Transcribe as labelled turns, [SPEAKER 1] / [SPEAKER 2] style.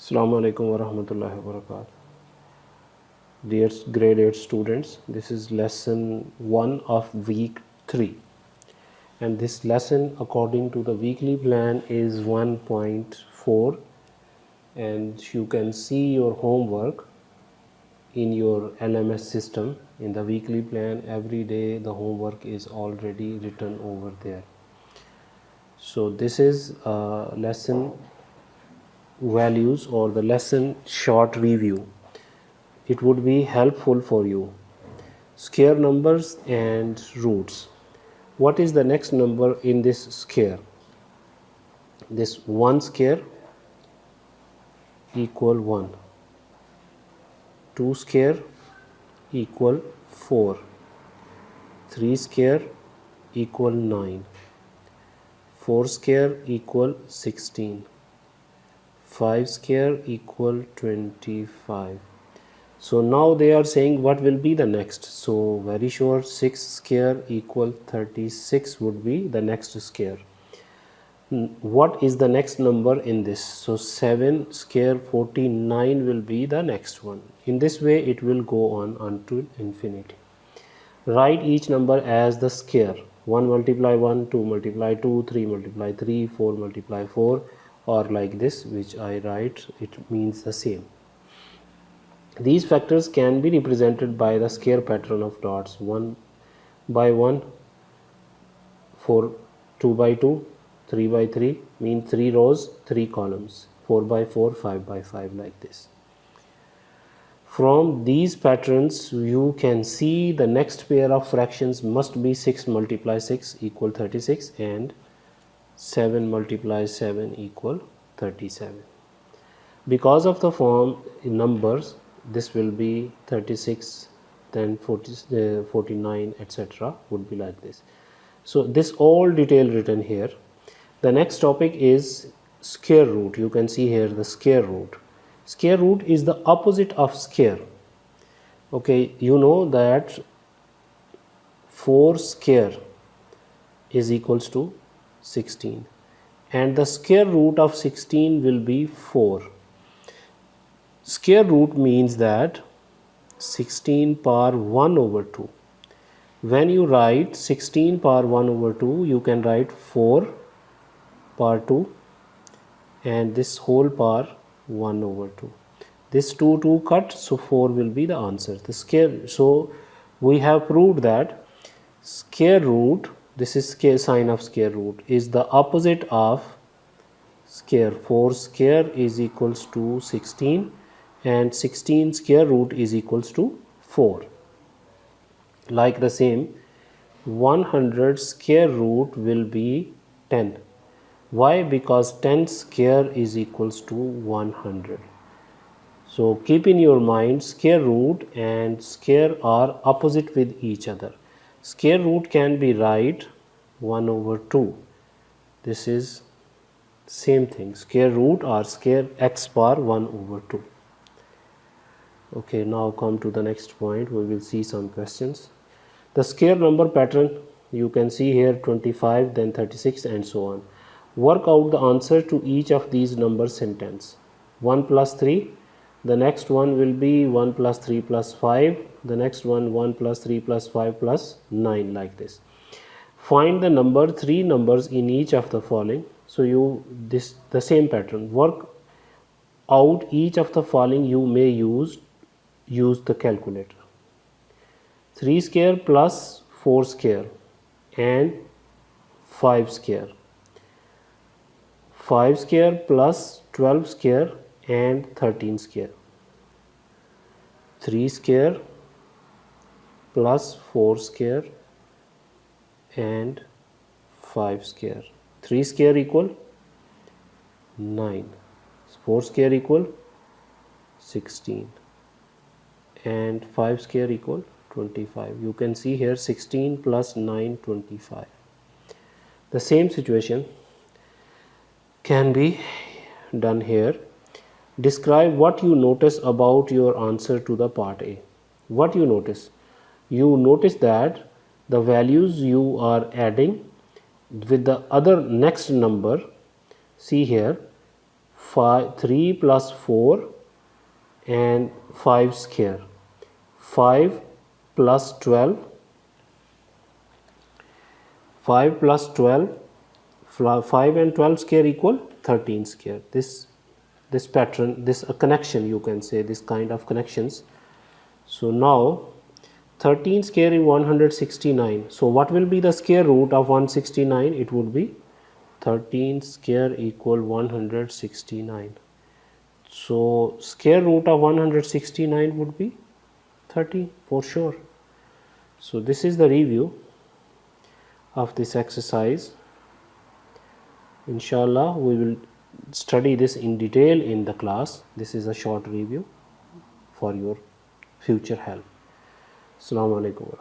[SPEAKER 1] Assalamu alaikum wa rahmatullahi wa barakatuh. Dear grade 8 students, this is lesson 1 of week 3, and this lesson according to the weekly plan is 1.4, and you can see your homework in your LMS system. In the weekly plan, every day the homework is already written over there. So this is lesson values or the lesson short review. It would be helpful for you. Square numbers and roots. What is the next number in this square? This 1 square equal 1, 2 square equal 4, 3 square equal 9, 4 square equal 16, 5 square equal 25. So now they are saying what will be the next. So very sure 6 square equal 36 would be the next square. What is the next number in this? So 7 square 49 will be the next one. In this way it will go on until infinity. Write each number as the square. 1 multiply 1, 2 multiply 2, 3 multiply 3, 4 multiply 4, or like this, which I write, it means the same. These factors can be represented by the square pattern of dots. 1 by 1, 4, 2 by 2, 3 by 3, means 3 rows, 3 columns, 4 by 4, 5 by 5, like this. From these patterns you can see the next pair of fractions must be 6 multiply 6 equal 36 and 7 multiply 7 equal 37. Because of the form in numbers, this will be 36, then 49, etc. would be like this. So this all detail written here. The next topic is square root. You can see here the square root. Square root is the opposite of square. Okay, you know that 4 square is equals to 16, and the square root of 16 will be 4. Square root means that 16 power 1 over 2. When you write 16 power 1 over 2, you can write 4 power 2 and this whole power 1 over 2. This 2 cut, so 4 will be the answer. The square, so we have proved that square root, this is square sign of square root, is the opposite of square. 4 square is equals to 16 and 16 square root is equals to 4. Like the same, 100 square root will be 10. Why? Because 10 square is equals to 100. So keep in your mind, square root and square are opposite with each other. Square root can be right 1 over 2. This is same thing, square root or square x bar 1 over 2. Okay, now come to the next point. We will see some questions. The square number pattern, you can see here 25, then 36 and so on. Work out the answer to each of these number sentence. 1 plus 3, the next one will be 1 plus 3 plus 5, the next one 1 plus 3 plus 5 plus 9, like this. Find the number, 3 numbers in each of the following. So you the same pattern. Work out each of the following. You may use the calculator. 3 square plus 4 square and 5 square. 5 square plus 12 square and 13 square. 3 square plus 4 square and 5 square. 3 square equal 9. 4 square equal 16 and 5 square equal 25. You can see here 16 plus 9, 25. The same situation can be done here. Describe what you notice about your answer to the part A. What you notice? You notice that the values you are adding with the other next number, see here 3 plus 4 and 5 square. 5 plus 12, 5 plus 12, 5 and 12 square equal 13 square. This pattern, this a connection, you can say, this kind of connections. So now 13 square is 169. So what will be the square root of 169? It would be 13 square equal 169. So square root of 169 would be 13 for sure. So this is the review of this exercise. Inshallah, we will study this in detail in the class. This is a short review for your future help. Assalamu alaikum.